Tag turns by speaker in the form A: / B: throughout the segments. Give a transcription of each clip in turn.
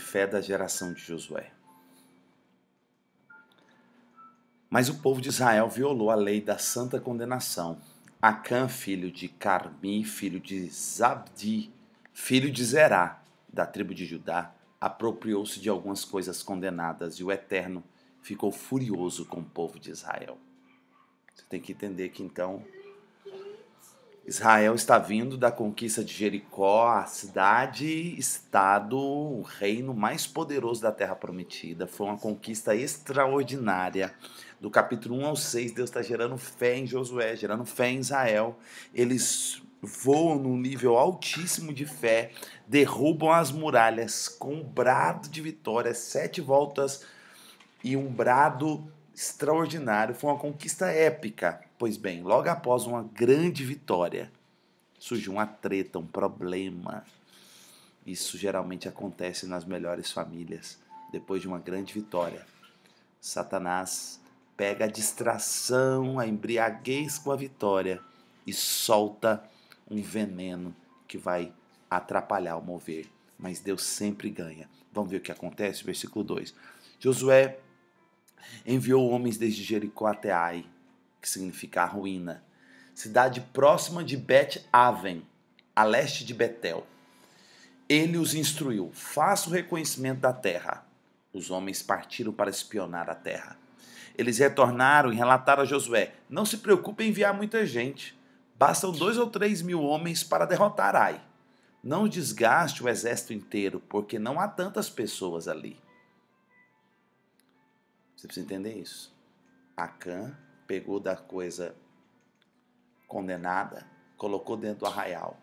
A: fé da geração de Josué. Mas o povo de Israel violou a lei da santa condenação. Acã, filho de Carmi, filho de Zabdi, filho de Zerá, da tribo de Judá, apropriou-se de algumas coisas condenadas e o Eterno ficou furioso com o povo de Israel. Você tem que entender que então Israel está vindo da conquista de Jericó, a cidade-estado, o reino mais poderoso da Terra Prometida. Foi uma conquista extraordinária. Do capítulo 1 ao 6, Deus está gerando fé em Josué, gerando fé em Israel. Eles voam num nível altíssimo de fé, derrubam as muralhas com um brado de vitória, 7 voltas e um brado extraordinário. Foi uma conquista épica. Pois bem, logo após uma grande vitória, surgiu uma treta, um problema. Isso geralmente acontece nas melhores famílias. Depois de uma grande vitória, Satanás pega a distração, a embriaguez com a vitória e solta um veneno que vai atrapalhar o mover. Mas Deus sempre ganha. Vamos ver o que acontece? Versículo 2. Josué enviou homens desde Jericó até Ai, que significa a ruína, cidade próxima de Bet-Aven, a leste de Betel. Ele os instruiu: faça o reconhecimento da terra. Os homens partiram para espionar a terra. Eles retornaram e relataram a Josué: não se preocupe em enviar muita gente. Bastam 2 ou 3 mil homens para derrotar Ai. Não desgaste o exército inteiro, porque não há tantas pessoas ali. Você precisa entender isso. Acã pegou da coisa condenada, colocou dentro do arraial.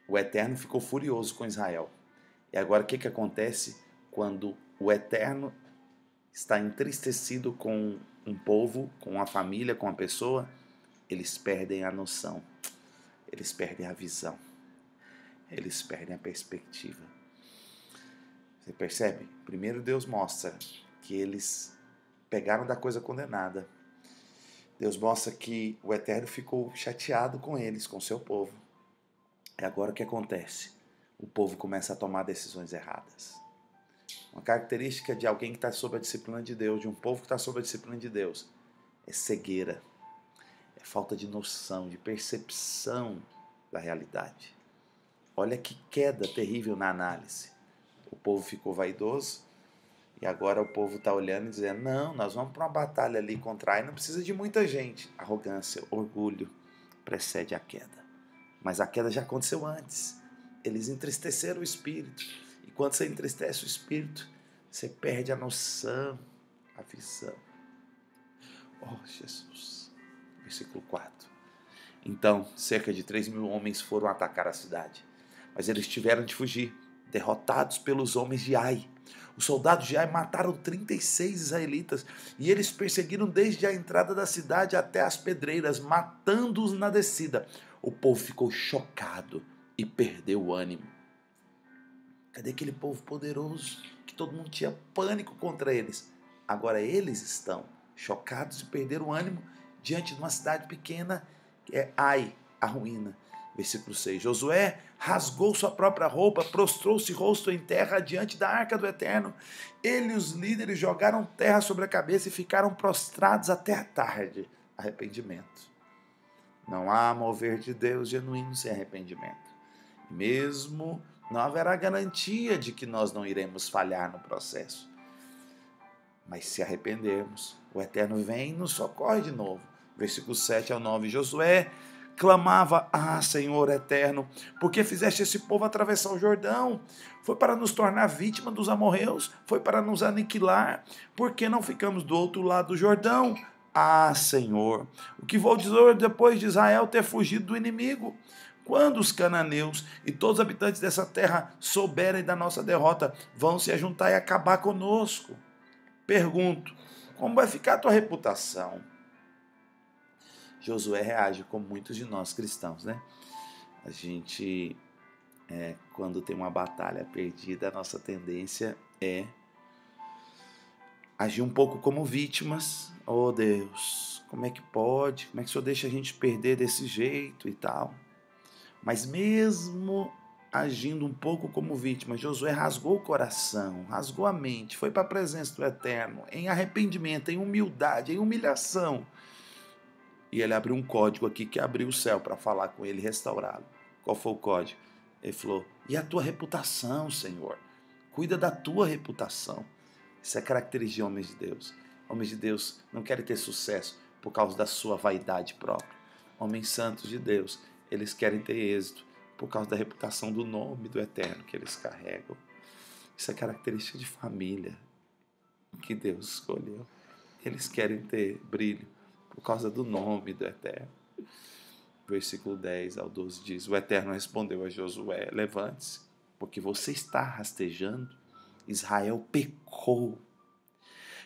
A: O Eterno ficou furioso com Israel. E agora o que acontece quando o Eterno está entristecido com um povo, com uma família, com uma pessoa? Eles perdem a noção, eles perdem a visão, eles perdem a perspectiva. Você percebe? Primeiro Deus mostra que eles pegaram da coisa condenada. Deus mostra que o Eterno ficou chateado com eles, com o seu povo. E agora o que acontece? O povo começa a tomar decisões erradas. Uma característica de alguém que está sob a disciplina de Deus, de um povo que está sob a disciplina de Deus, é cegueira, é falta de noção, de percepção da realidade. Olha que queda terrível na análise. O povo ficou vaidoso, e agora o povo está olhando e dizendo: não, nós vamos para uma batalha ali contra Ai, não precisa de muita gente. Arrogância, orgulho precede a queda. Mas a queda já aconteceu antes. Eles entristeceram o espírito. E quando você entristece o espírito, você perde a noção, a visão. Oh, Jesus. Versículo 4. Então, cerca de 3 mil homens foram atacar a cidade. Mas eles tiveram de fugir, derrotados pelos homens de Ai. Os soldados de Ai mataram 36 israelitas e eles perseguiram desde a entrada da cidade até as pedreiras, matando-os na descida. O povo ficou chocado e perdeu o ânimo. Cadê aquele povo poderoso que todo mundo tinha pânico contra eles? Agora eles estão chocados e perderam o ânimo diante de uma cidade pequena que é Ai, a ruína. Versículo 6. Josué rasgou sua própria roupa, prostrou-se rosto em terra diante da arca do Eterno. Ele e os líderes jogaram terra sobre a cabeça e ficaram prostrados até a tarde. Arrependimento. Não há mover de Deus genuíno sem arrependimento. Mesmo não haverá garantia de que nós não iremos falhar no processo. Mas se arrependermos, o Eterno vem e nos socorre de novo. Versículo 7 ao 9. Josué clamava: ah, Senhor eterno, por que fizeste esse povo atravessar o Jordão? Foi para nos tornar vítima dos amorreus? Foi para nos aniquilar? Por que não ficamos do outro lado do Jordão? Ah, Senhor, o que vou dizer depois de Israel ter fugido do inimigo? Quando os cananeus e todos os habitantes dessa terra souberem da nossa derrota, vão se ajuntar e acabar conosco. Pergunto, como vai ficar a tua reputação? Josué reage como muitos de nós cristãos, né? A gente, quando tem uma batalha perdida, a nossa tendência é agir um pouco como vítimas. Oh Deus, como é que pode? Como é que o Senhor deixa a gente perder desse jeito e tal? Mas mesmo agindo um pouco como vítima. Josué rasgou o coração, rasgou a mente, foi para a presença do Eterno, em arrependimento, em humildade, em humilhação. E ele abriu um código aqui que abriu o céu para falar com ele e restaurá-lo. Qual foi o código? Ele falou: e a tua reputação, Senhor? Cuida da tua reputação. Isso é característica de homens de Deus. Homens de Deus não querem ter sucesso por causa da sua vaidade própria. Homens santos de Deus, eles querem ter êxito por causa da reputação do nome do Eterno que eles carregam. Isso é característica de família que Deus escolheu. Eles querem ter brilho por causa do nome do Eterno. Versículo 10 ao 12 diz: o Eterno respondeu a Josué: levante-se, porque você está rastejando. Israel pecou.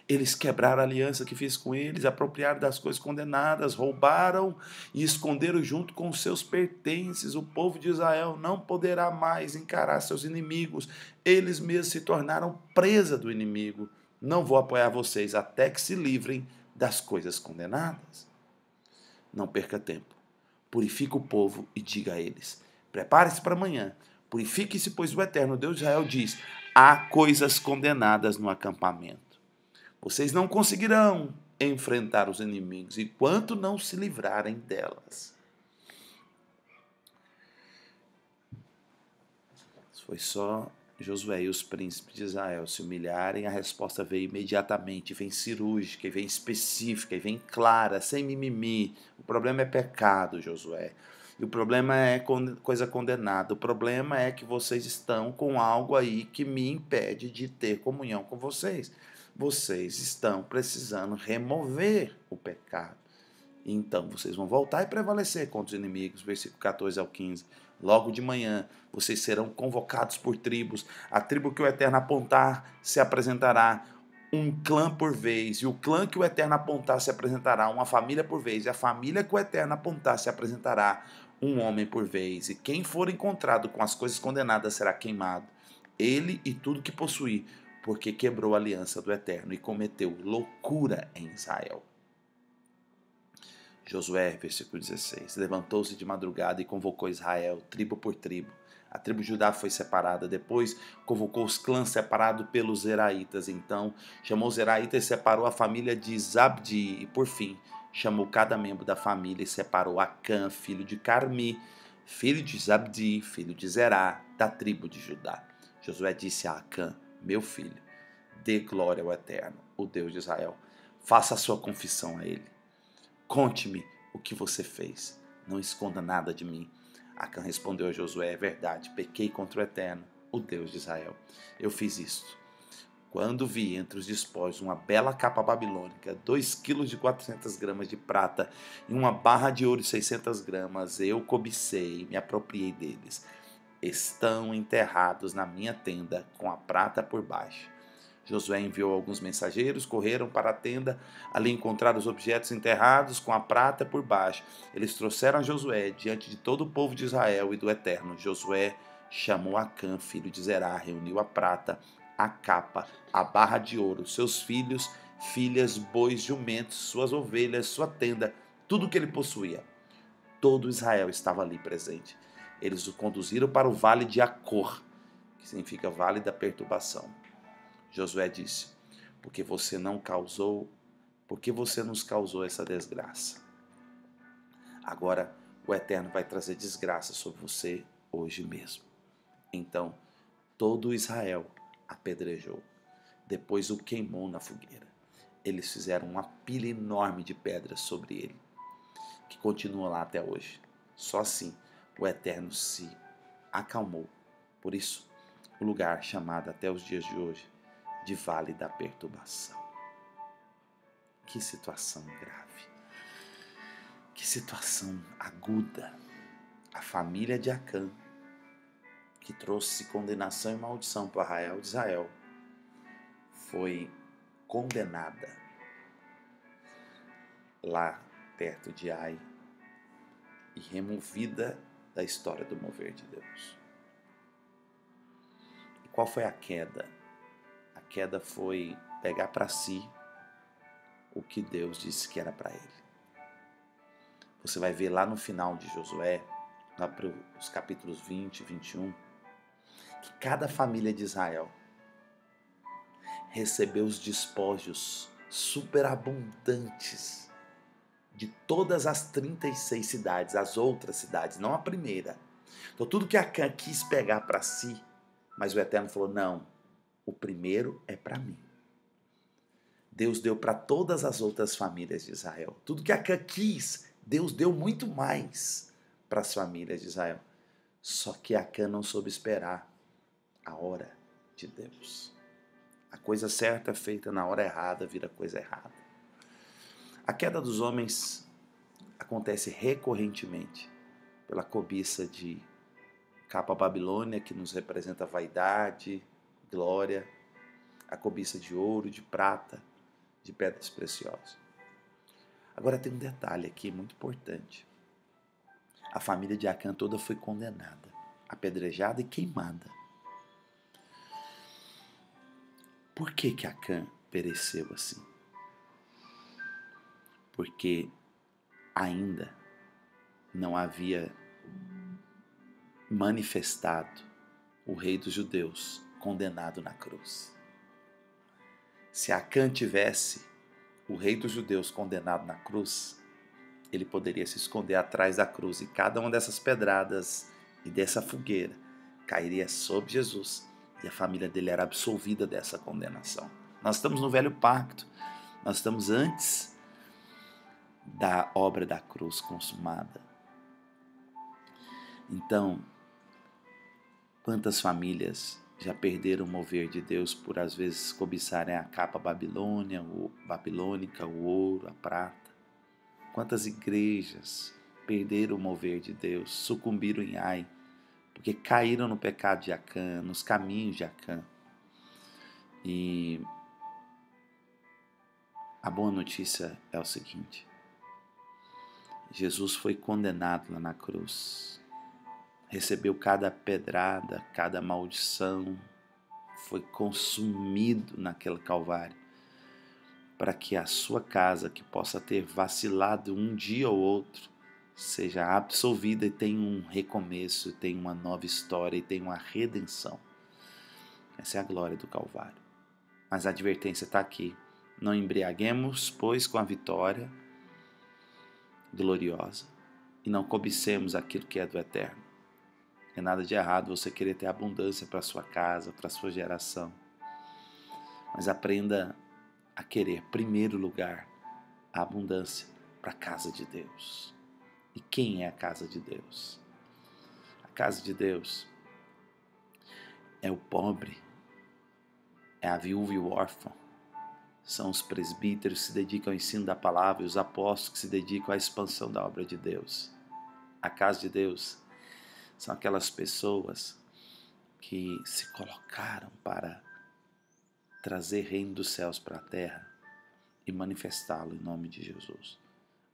A: Eles quebraram a aliança que fiz com eles, apropriaram das coisas condenadas, roubaram e esconderam junto com os seus pertences. O povo de Israel não poderá mais encarar seus inimigos. Eles mesmos se tornaram presa do inimigo. Não vou apoiar vocês até que se livrem das coisas condenadas. Não perca tempo. Purifica o povo e diga a eles: prepare-se para amanhã. Purifique-se, pois o Eterno Deus de Israel diz: há coisas condenadas no acampamento. Vocês não conseguirão enfrentar os inimigos enquanto não se livrarem delas. Foi só Josué e os príncipes de Israel se humilharem, a resposta veio imediatamente, vem cirúrgica, vem específica, vem clara, sem mimimi. O problema é pecado, Josué. E o problema é coisa condenada. O problema é que vocês estão com algo aí que me impede de ter comunhão com vocês. Vocês estão precisando remover o pecado. Então vocês vão voltar e prevalecer contra os inimigos. Versículo 14 ao 15. Logo de manhã vocês serão convocados por tribos. A tribo que o Eterno apontar se apresentará, um clã por vez. E o clã que o Eterno apontar se apresentará, uma família por vez. E a família que o Eterno apontar se apresentará, um homem por vez. E quem for encontrado com as coisas condenadas será queimado, ele e tudo que possuir, porque quebrou a aliança do Eterno e cometeu loucura em Israel. Josué, versículo 16, levantou-se de madrugada e convocou Israel, tribo por tribo. A tribo de Judá foi separada, depois convocou os clãs separados pelos Zeraitas. Então chamou os Zeraitas e separou a família de Zabdi. E por fim chamou cada membro da família e separou Acã, filho de Carmi, filho de Zabdi, filho de Zerá, da tribo de Judá. Josué disse a Acã: meu filho, dê glória ao Eterno, o Deus de Israel. Faça a sua confissão a ele. Conte-me o que você fez. Não esconda nada de mim. Acã respondeu a Josué: é verdade, pequei contra o Eterno, o Deus de Israel. Eu fiz isto. Quando vi entre os despojos uma bela capa babilônica, 2 quilos de 400 gramas de prata e uma barra de ouro de 600 gramas, eu cobicei e me apropriei deles. Estão enterrados na minha tenda, com a prata por baixo. Josué enviou alguns mensageiros, correram para a tenda, ali encontraram os objetos enterrados com a prata por baixo. Eles trouxeram a Josué diante de todo o povo de Israel e do Eterno. Josué chamou Acã, filho de Zerá, reuniu a prata, a capa, a barra de ouro, seus filhos, filhas, bois, jumentos, suas ovelhas, sua tenda, tudo o que ele possuía. Todo Israel estava ali presente. Eles o conduziram para o vale de Acor, que significa vale da perturbação. Josué disse: porque você nos causou essa desgraça? Agora o Eterno vai trazer desgraça sobre você hoje mesmo. Então todo Israel apedrejou. Depois o queimou na fogueira. Eles fizeram uma pilha enorme de pedras sobre ele, que continua lá até hoje. Só assim o Eterno se acalmou. Por isso, o lugar chamado até os dias de hoje de Vale da Perturbação. Que situação grave. Que situação aguda. A família de Acã, que trouxe condenação e maldição para o arraial de Israel, foi condenada lá perto de Ai e removida da história do mover de Deus. E qual foi a queda? A queda foi pegar para si o que Deus disse que era para ele. Você vai ver lá no final de Josué, lá para os capítulos 20 e 21, que cada família de Israel recebeu os despojos superabundantes de todas as 36 cidades, as outras cidades, não a primeira. Então tudo que Acã quis pegar para si, mas o Eterno falou, não, o primeiro é para mim. Deus deu para todas as outras famílias de Israel. Tudo que Acã quis, Deus deu muito mais para as famílias de Israel. Só que Acã não soube esperar a hora de Deus. A coisa certa feita na hora errada vira coisa errada. A queda dos homens acontece recorrentemente pela cobiça de capa Babilônia, que nos representa vaidade, glória, a cobiça de ouro, de prata, de pedras preciosas. Agora tem um detalhe aqui muito importante. A família de Acã toda foi condenada, apedrejada e queimada. Por que Acã pereceu assim? Porque ainda não havia manifestado o rei dos judeus condenado na cruz. Se Acã tivesse o rei dos judeus condenado na cruz, ele poderia se esconder atrás da cruz e cada uma dessas pedradas e dessa fogueira cairia sobre Jesus e a família dele era absolvida dessa condenação. Nós estamos no Velho Pacto, nós estamos antes da obra da cruz consumada. Então, quantas famílias já perderam o mover de Deus por às vezes cobiçarem a capa babilônica, o ouro, a prata? Quantas igrejas perderam o mover de Deus, sucumbiram em Ai, porque caíram no pecado de Acã, nos caminhos de Acã. E a boa notícia é o seguinte: Jesus foi condenado lá na cruz, recebeu cada pedrada, cada maldição, foi consumido naquele Calvário, para que a sua casa, que possa ter vacilado um dia ou outro, seja absolvida e tenha um recomeço, tenha uma nova história e tenha uma redenção. Essa é a glória do Calvário. Mas a advertência está aqui. Não embriaguemos, pois, com a vitória gloriosa e não cobicemos aquilo que é do eterno. Não é nada de errado você querer ter abundância para sua casa, para sua geração. Mas aprenda a querer, em primeiro lugar, a abundância para a casa de Deus. E quem é a casa de Deus? A casa de Deus é o pobre, é a viúva e o órfão. São os presbíteros que se dedicam ao ensino da palavra e os apóstolos que se dedicam à expansão da obra de Deus. A casa de Deus são aquelas pessoas que se colocaram para trazer o reino dos céus para a terra e manifestá-lo em nome de Jesus.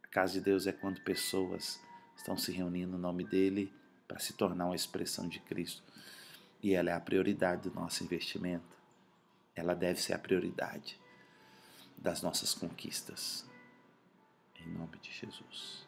A: A casa de Deus é quando pessoas estão se reunindo no nome dele para se tornar uma expressão de Cristo. E ela é a prioridade do nosso investimento. Ela deve ser a prioridade das nossas conquistas. Em nome de Jesus.